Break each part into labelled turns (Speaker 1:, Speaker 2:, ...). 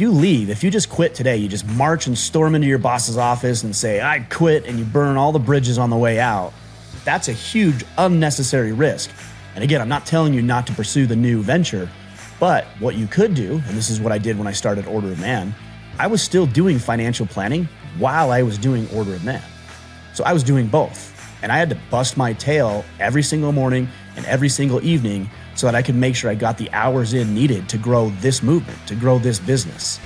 Speaker 1: You leave, if you just quit today, you just march and storm into your boss's office and say, I quit, and you burn all the bridges on the way out, that's a huge unnecessary risk. And again, I'm not telling you not to pursue the new venture, but what you could do, and this is what I did when I started Order of Man, I was still doing financial planning while I was doing Order of Man. So I was doing both. And I had to bust my tail every single morning and every single evening so that I could make sure I got the hours in needed to grow this movement, to grow this business.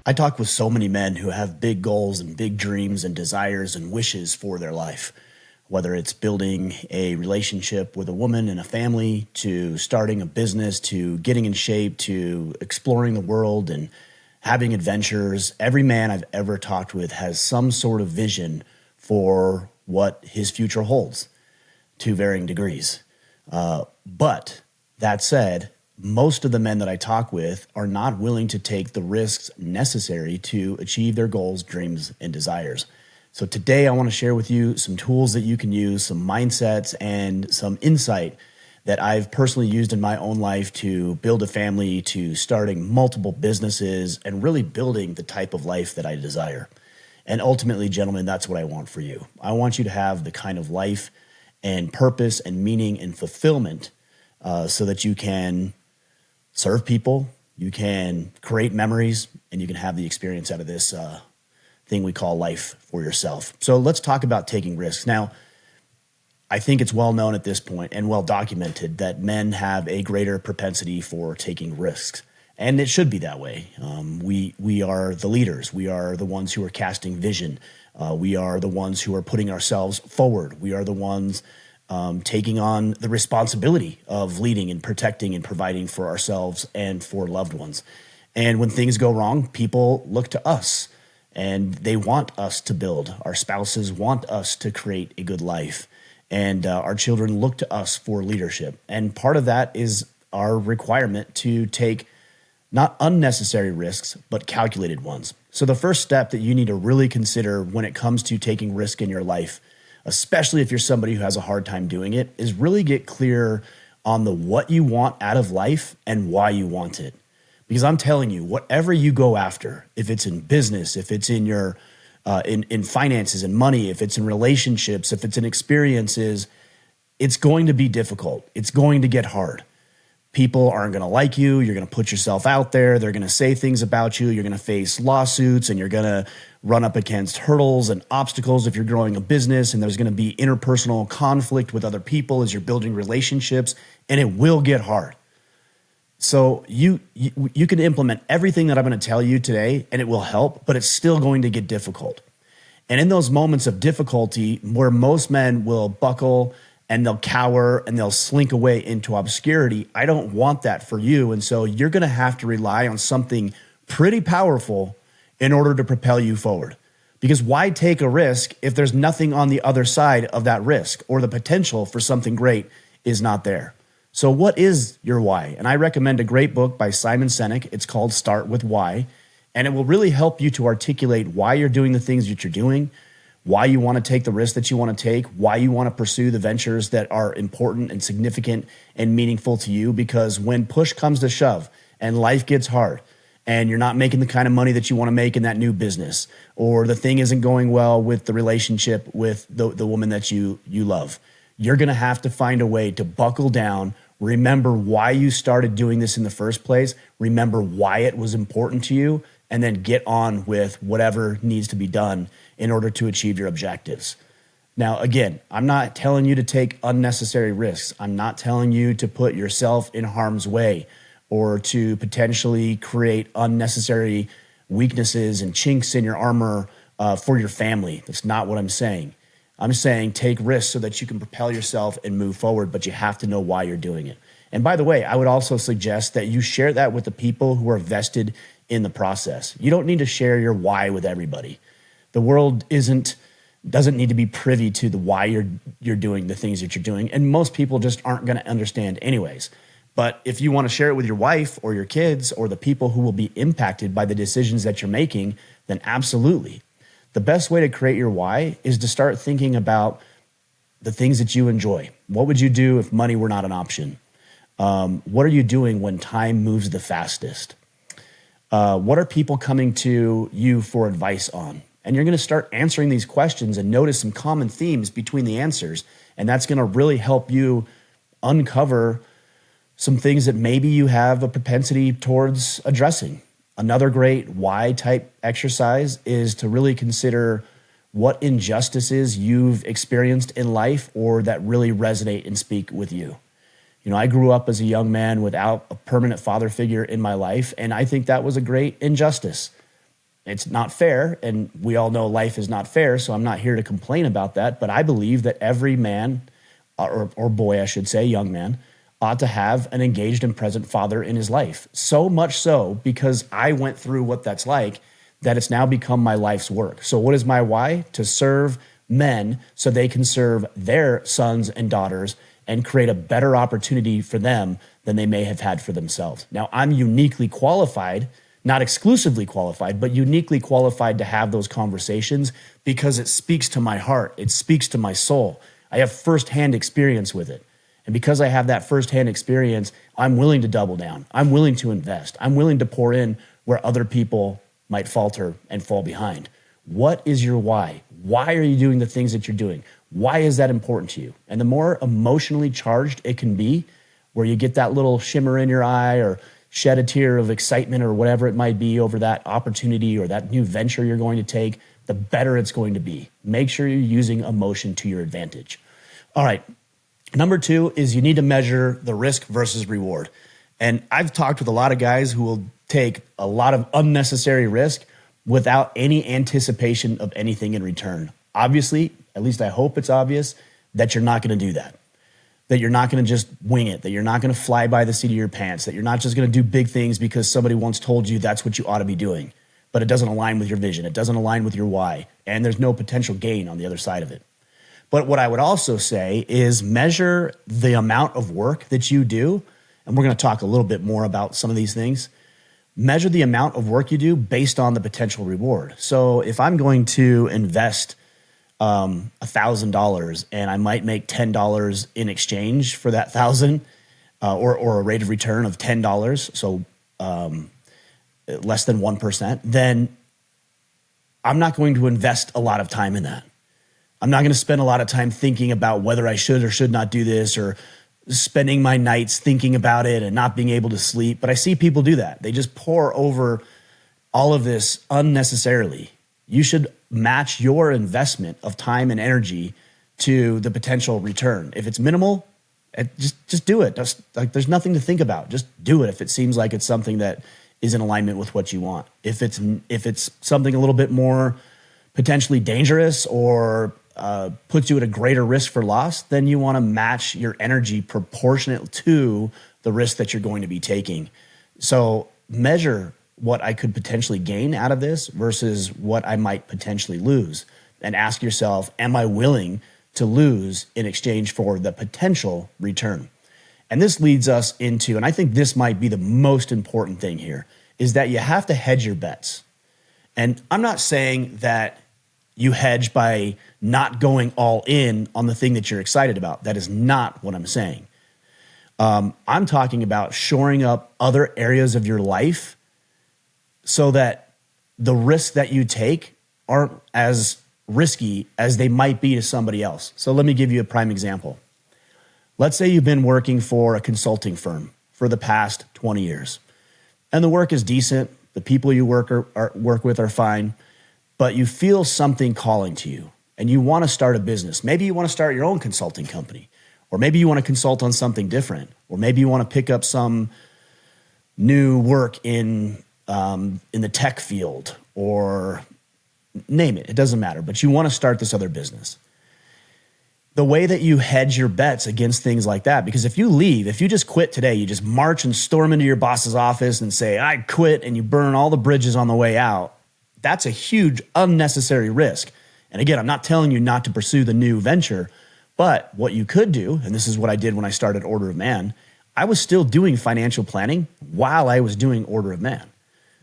Speaker 1: I talk with so many men who have big goals and big dreams and desires and wishes for their life, whether it's building a relationship with a woman and a family, to starting a business, to getting in shape, to exploring the world and having adventures. Every man I've ever talked with has some sort of vision for what his future holds to varying degrees. But that said, most of the men that I talk with are not willing to take the risks necessary to achieve their goals, dreams, and desires. So today I want to share with you some tools that you can use, some mindsets, and some insight that I've personally used in my own life to build a family, to starting multiple businesses, and really building the type of life that I desire. And ultimately, gentlemen, that's what I want for you. I want you to have the kind of life and purpose and meaning and fulfillment so that you can serve people, you can create memories, and you can have the experience out of this thing we call life for yourself. So let's talk about taking risks. Now, I think it's well known at this point and well documented that men have a greater propensity for taking risks. And it should be that way. We are the leaders. We are the ones who are casting vision. We are the ones who are putting ourselves forward. We are the ones taking on the responsibility of leading and protecting and providing for ourselves and for loved ones. And when things go wrong, people look to us and they want us to build. Our spouses want us to create a good life. And our children look to us for leadership. And part of that is our requirement to take not unnecessary risks, but calculated ones. So the first step that you need to really consider when it comes to taking risk in your life, especially if you're somebody who has a hard time doing it, is really get clear on the what you want out of life and why you want it. Because I'm telling you, whatever you go after, if it's in business, if it's in your in finances and money, if it's in relationships, if it's in experiences, it's going to be difficult. It's going to get hard. People aren't going to like you. You're going to put yourself out there. They're going to say things about you. You're going to face lawsuits and you're going to run up against hurdles and obstacles if you're growing a business, and there's going to be interpersonal conflict with other people as you're building relationships, and it will get hard. So you can implement everything that I'm going to tell you today and it will help, but it's still going to get difficult. And in those moments of difficulty where most men will buckle and they'll cower and they'll slink away into obscurity, I don't want that for you. And so you're going to have to rely on something pretty powerful in order to propel you forward. Because why take a risk if there's nothing on the other side of that risk, or the potential for something great is not there? So what is your why? And I recommend a great book by Simon Sinek. It's called Start With Why. And it will really help you to articulate why you're doing the things that you're doing, why you want to take the risks that you want to take, why you want to pursue the ventures that are important and significant and meaningful to you. Because when push comes to shove and life gets hard and you're not making the kind of money that you want to make in that new business, or the thing isn't going well with the relationship with the woman that you love, you're going to have to find a way to buckle down. Remember why you started doing this in the first place. Remember why it was important to you, and then get on with whatever needs to be done in order to achieve your objectives. Now, again, I'm not telling you to take unnecessary risks. I'm not telling you to put yourself in harm's way or to potentially create unnecessary weaknesses and chinks in your armor for your family. That's not what I'm saying. I'm saying take risks so that you can propel yourself and move forward, but you have to know why you're doing it. And by the way, I would also suggest that you share that with the people who are vested in the process. You don't need to share your why with everybody. The world doesn't need to be privy to the why you're doing the things that you're doing, and most people just aren't going to understand anyways. But if you want to share it with your wife or your kids or the people who will be impacted by the decisions that you're making, then absolutely. The best way to create your why is to start thinking about the things that you enjoy. What would you do if money were not an option? What are you doing when time moves the fastest? What are people coming to you for advice on? And you're going to start answering these questions and notice some common themes between the answers. And that's going to really help you uncover some things that maybe you have a propensity towards addressing. Another great why type exercise is to really consider what injustices you've experienced in life or that really resonate and speak with you. You know, I grew up as a young man without a permanent father figure in my life, and I think that was a great injustice. It's not fair, and we all know life is not fair, so I'm not here to complain about that, but I believe that every man, or boy, I should say, young man, ought to have an engaged and present father in his life. So much so because I went through what that's like that it's now become my life's work. So what is my why? To serve men so they can serve their sons and daughters and create a better opportunity for them than they may have had for themselves. Now, I'm uniquely qualified, not exclusively qualified, but uniquely qualified to have those conversations because it speaks to my heart. It speaks to my soul. I have firsthand experience with it. And because I have that firsthand experience, I'm willing to double down. I'm willing to invest. I'm willing to pour in where other people might falter and fall behind. What is your why? Why are you doing the things that you're doing? Why is that important to you? And the more emotionally charged it can be, where you get that little shimmer in your eye or shed a tear of excitement or whatever it might be over that opportunity or that new venture you're going to take, the better it's going to be. Make sure you're using emotion to your advantage. All right. Number 2 is you need to measure the risk versus reward. And I've talked with a lot of guys who will take a lot of unnecessary risk without any anticipation of anything in return. Obviously, at least I hope it's obvious, that you're not going to do that. That you're not going to just wing it, that you're not going to fly by the seat of your pants, that you're not just going to do big things because somebody once told you that's what you ought to be doing, but it doesn't align with your vision, it doesn't align with your why, and there's no potential gain on the other side of it. But what I would also say is measure the amount of work that you do, and we're going to talk a little bit more about some of these things. Measure the amount of work you do based on the potential reward. So if I'm going to invest $1,000 and I might make $10 in exchange for that 1,000, or a rate of return of $10, so less than 1%, then I'm not going to invest a lot of time in that. I'm not going to spend a lot of time thinking about whether I should or should not do this, or spending my nights thinking about it and not being able to sleep. But I see people do that. They just pour over all of this unnecessarily. You should match your investment of time and energy to the potential return. If it's minimal, just do it. There's nothing to think about. Just do it if it seems like it's something that is in alignment with what you want. If it's something a little bit more potentially dangerous or puts you at a greater risk for loss, then you want to match your energy proportionate to the risk that you're going to be taking. So measure what I could potentially gain out of this versus what I might potentially lose, and ask yourself, am I willing to lose in exchange for the potential return? And this leads us into, and I think this might be the most important thing here, is that you have to hedge your bets. And I'm not saying that you hedge by not going all in on the thing that you're excited about. That is not what I'm saying. I'm talking about shoring up other areas of your life so that the risks that you take aren't as risky as they might be to somebody else. So let me give you a prime example. Let's say you've been working for a consulting firm for the past 20 years, and the work is decent. The people you work with are fine, but you feel something calling to you and you want to start a business. Maybe you want to start your own consulting company, or maybe you want to consult on something different, or maybe you want to pick up some new work in the tech field, or name it. It doesn't matter, but you want to start this other business. The way that you hedge your bets against things like that, because if you just quit today, you just march and storm into your boss's office and say, I quit, and you burn all the bridges on the way out, that's a huge unnecessary risk. And again, I'm not telling you not to pursue the new venture, but what you could do, and this is what I did when I started Order of Man, I was still doing financial planning while I was doing Order of Man.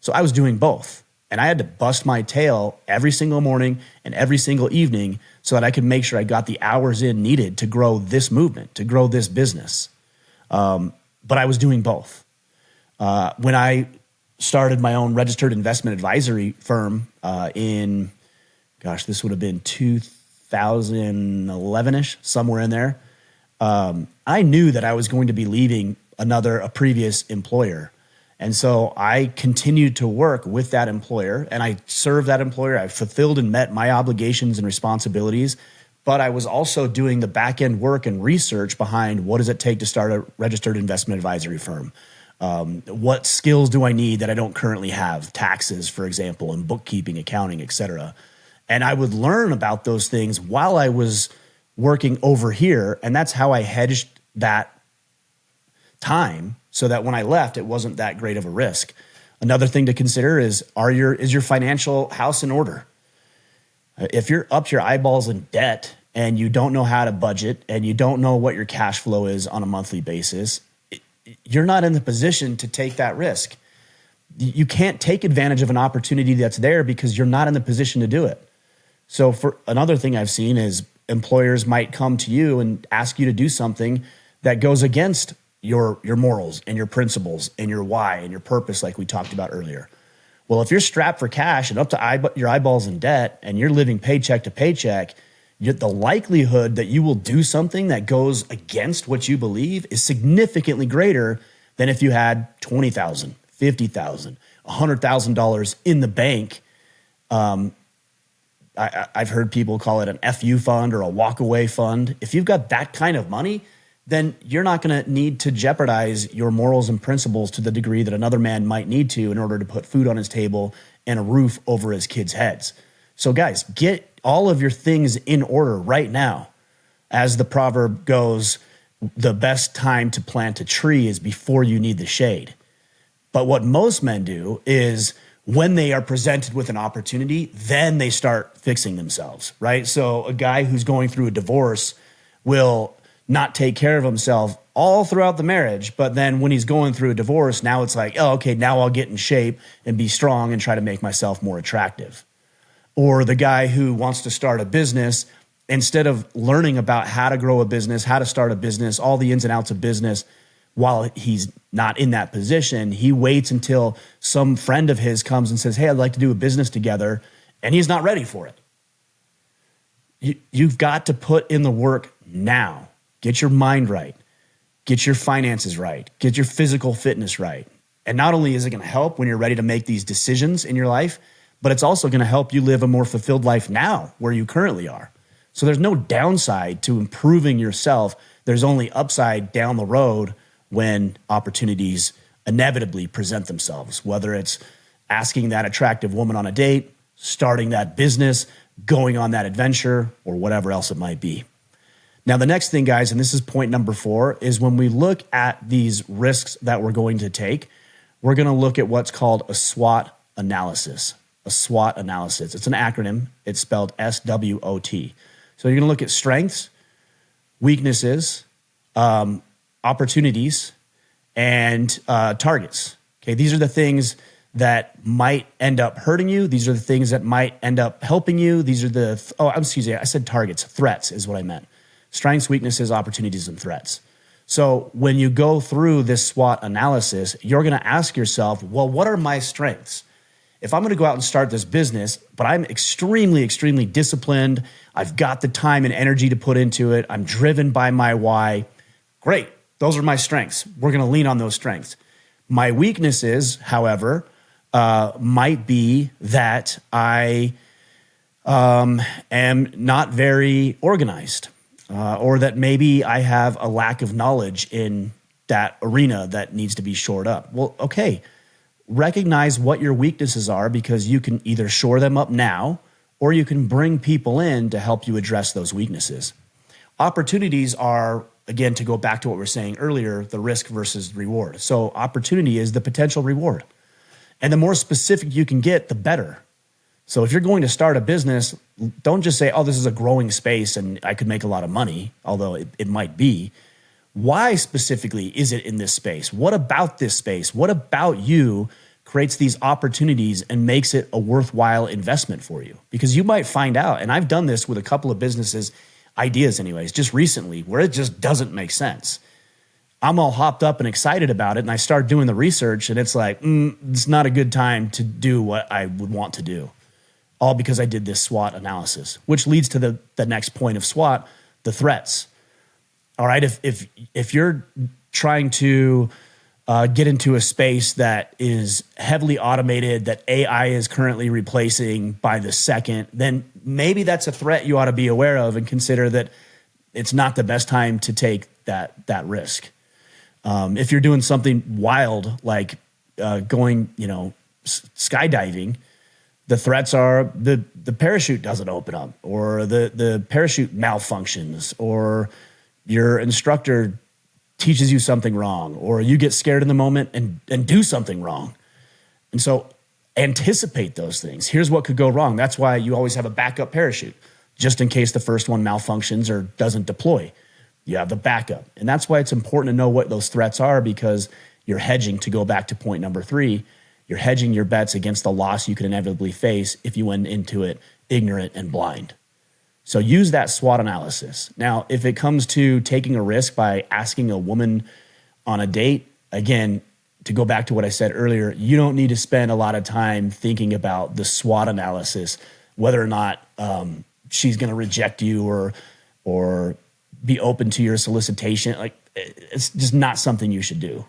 Speaker 1: So I was doing both. And I had to bust my tail every single morning and every single evening so that I could make sure I got the hours in needed to grow this movement, to grow this business. But I was doing both. When I started my own registered investment advisory firm this would have been 2011-ish, somewhere in there. I knew that I was going to be leaving a previous employer. And so I continued to work with that employer, and I served that employer. I fulfilled and met my obligations and responsibilities, but I was also doing the back end work and research behind what does it take to start a registered investment advisory firm? What skills do I need that I don't currently have? Taxes, for example, and bookkeeping, accounting, et cetera. And I would learn about those things while I was working over here, and that's how I hedged that time so that when I left, it wasn't that great of a risk. Another thing to consider is your financial house in order? If you're up to your eyeballs in debt and you don't know how to budget and you don't know what your cash flow is on a monthly basis, you're not in the position to take that risk. You can't take advantage of an opportunity that's there because you're not in the position to do it. So for another thing I've seen is employers might come to you and ask you to do something that goes against your morals and your principles and your why and your purpose, like we talked about earlier. Well, if you're strapped for cash and up to your eyeballs in debt and you're living paycheck to paycheck, the likelihood that you will do something that goes against what you believe is significantly greater than if you had $20,000, $50,000, $100,000 in the bank. I've heard people call it an FU fund or a walkaway fund. If you've got that kind of money, then you're not going to need to jeopardize your morals and principles to the degree that another man might need to in order to put food on his table and a roof over his kids' heads. So guys, get all of your things in order right now. As the proverb goes, the best time to plant a tree is before you need the shade. But what most men do is when they are presented with an opportunity, then they start fixing themselves, right? So a guy who's going through a divorce will not take care of himself all throughout the marriage, but then when he's going through a divorce, now it's like, oh, okay, now I'll get in shape and be strong and try to make myself more attractive. Or the guy who wants to start a business, instead of learning about how to grow a business, how to start a business, all the ins and outs of business, while he's not in that position, he waits until some friend of his comes and says, hey, I'd like to do a business together, and he's not ready for it. You've got to put in the work now. Get your mind right. Get your finances right. Get your physical fitness right. And not only is it going to help when you're ready to make these decisions in your life, but it's also going to help you live a more fulfilled life now where you currently are. So there's no downside to improving yourself. There's only upside down the road when opportunities inevitably present themselves, whether it's asking that attractive woman on a date, starting that business, going on that adventure, or whatever else it might be. Now, the next thing, guys, and this is point number 4, is when we look at these risks that we're going to take, we're going to look at what's called a SWOT analysis. A SWOT analysis. It's an acronym. It's spelled SWOT. So you're going to look at strengths, weaknesses, opportunities, and targets. Okay, these are the things that might end up hurting you. These are the things that might end up helping you. These are I said targets. Threats is what I meant. Strengths, weaknesses, opportunities, and threats. So when you go through this SWOT analysis, you're going to ask yourself, well, what are my strengths? If I'm going to go out and start this business, but I'm extremely, extremely disciplined, I've got the time and energy to put into it, I'm driven by my why, great. Those are my strengths. We're going to lean on those strengths. My weaknesses, however, might be that I am not very organized. Or that maybe I have a lack of knowledge in that arena that needs to be shored up. Well, okay, recognize what your weaknesses are because you can either shore them up now or you can bring people in to help you address those weaknesses. Opportunities are, again, to go back to what we were saying earlier, the risk versus reward. So opportunity is the potential reward. And the more specific you can get, the better. So if you're going to start a business, don't just say, oh, this is a growing space and I could make a lot of money, although it might be. Why specifically is it in this space? What about this space? What about you creates these opportunities and makes it a worthwhile investment for you. Because you might find out, and I've done this with a couple of businesses, ideas anyways, just recently, where it just doesn't make sense. I'm all hopped up and excited about it, and I start doing the research, and it's like, it's not a good time to do what I would want to do. All because I did this SWOT analysis, which leads to the next point of SWOT, the threats. All right, if you're trying to get into a space that is heavily automated, that AI is currently replacing by the second, then maybe that's a threat you ought to be aware of and consider that it's not the best time to take that risk. If you're doing something wild like going, skydiving, the threats are the parachute doesn't open up, or the parachute malfunctions, or your instructor teaches you something wrong, or you get scared in the moment and do something wrong. And so anticipate those things. Here's what could go wrong. That's why you always have a backup parachute, just in case the first one malfunctions or doesn't deploy. You have the backup. And that's why it's important to know what those threats are, because you're hedging, to go back to point number 3, you're hedging your bets against the loss you could inevitably face if you went into it ignorant and blind. So use that SWOT analysis. Now, if it comes to taking a risk by asking a woman on a date, again, to go back to what I said earlier, you don't need to spend a lot of time thinking about the SWOT analysis, whether or not she's going to reject you or be open to your solicitation. Like, it's just not something you should do.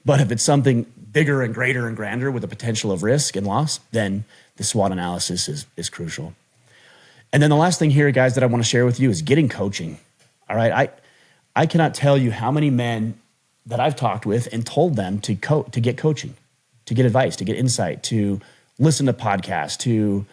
Speaker 1: But if it's something bigger and greater and grander with the potential of risk and loss, then the SWOT analysis is crucial. And then the last thing here, guys, that I want to share with you is getting coaching. All right, I cannot tell you how many men that I've talked with and told them to get coaching, to get advice, to get insight, to listen to podcasts, to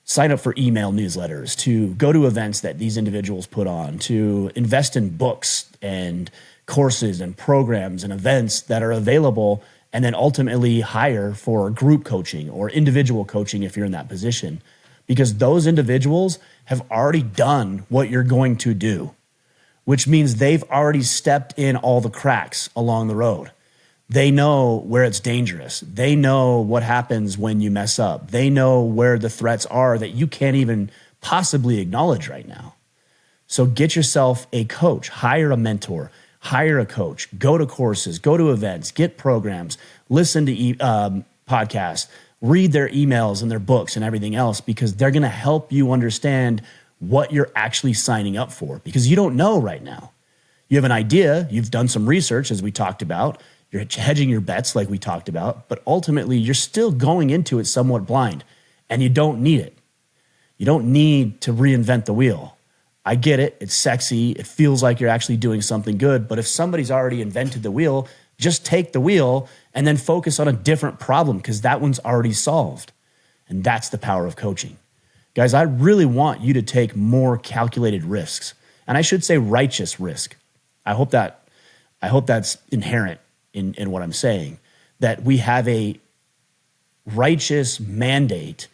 Speaker 1: sign up for email newsletters, to go to events that these individuals put on, to invest in books and courses and programs and events that are available, and then ultimately hire for group coaching or individual coaching if you're in that position. Because those individuals have already done what you're going to do, which means they've already stepped in all the cracks along the road. They know where it's dangerous. They know what happens when you mess up. They know where the threats are that you can't even possibly acknowledge right now. So get yourself a coach, hire a mentor, hire a coach, go to courses, go to events, get programs, listen to podcasts, read their emails and their books and everything else, because they're going to help you understand what you're actually signing up for, because you don't know right now. You have an idea, you've done some research, as we talked about, you're hedging your bets like we talked about, but ultimately you're still going into it somewhat blind, and you don't need it. You don't need to reinvent the wheel. I get it, it's sexy, it feels like you're actually doing something good, but if somebody's already invented the wheel, just take the wheel and then focus on a different problem, because that one's already solved. And that's the power of coaching. Guys, I really want you to take more calculated risks. And I should say righteous risk. I hope that's inherent in what I'm saying, that we have a righteous mandate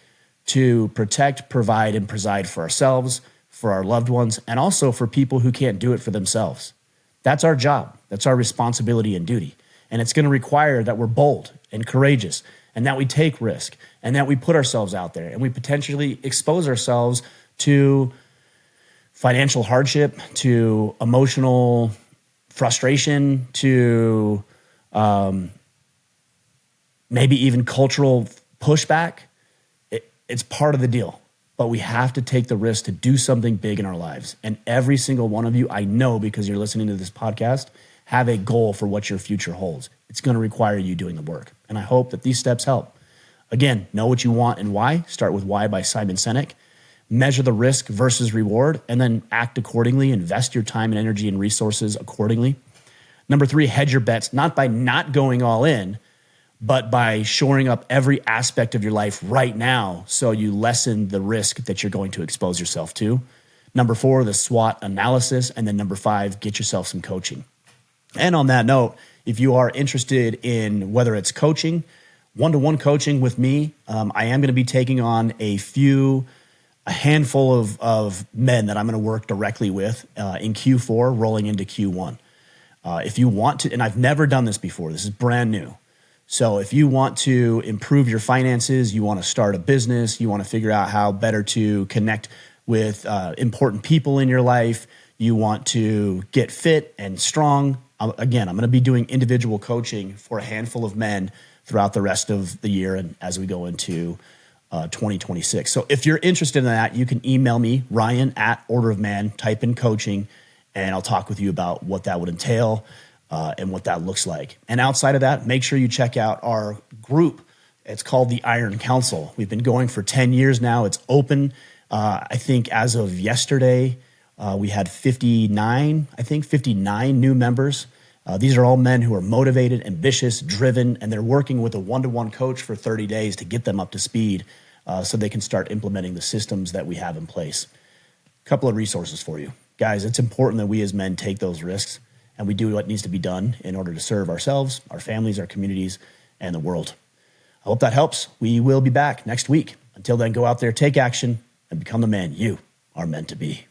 Speaker 1: to protect, provide, and preside for ourselves, for our loved ones, and also for people who can't do it for themselves. That's our job. That's our responsibility and duty. And it's going to require that we're bold and courageous, and that we take risk, and that we put ourselves out there, and we potentially expose ourselves to financial hardship, to emotional frustration, to maybe even cultural pushback. It's part of the deal. But we have to take the risk to do something big in our lives. And every single one of you, I know because you're listening to this podcast, have a goal for what your future holds. It's going to require you doing the work. And I hope that these steps help. Again, know what you want and why. Start with Why by Simon Sinek. Measure the risk versus reward, and then act accordingly. Invest your time and energy and resources accordingly. Number 3, hedge your bets, not by not going all in, but by shoring up every aspect of your life right now so you lessen the risk that you're going to expose yourself to. Number 4, the SWOT analysis. And then number 5, get yourself some coaching. And on that note, if you are interested in whether it's coaching, one-to-one coaching with me, I am going to be taking on a handful of men that I'm going to work directly with in Q4, rolling into Q1. If you want to, and I've never done this before, this is brand new. So if you want to improve your finances, you want to start a business, you want to figure out how better to connect with important people in your life, you want to get fit and strong. Again, I'm going to be doing individual coaching for a handful of men throughout the rest of the year and as we go into 2026. So if you're interested in that, you can email me, Ryan at Order of Man, type in coaching, and I'll talk with you about what that would entail and what that looks like. And outside of that, make sure you check out our group. It's called the Iron Council. We've been going for 10 years now. It's open. I think as of yesterday, we had 59 new members. These are all men who are motivated, ambitious, driven, and they're working with a one-to-one coach for 30 days to get them up to speed so they can start implementing the systems that we have in place. A couple of resources for you. Guys, it's important that we as men take those risks and we do what needs to be done in order to serve ourselves, our families, our communities, and the world. I hope that helps. We will be back next week. Until then, go out there, take action, and become the man you are meant to be.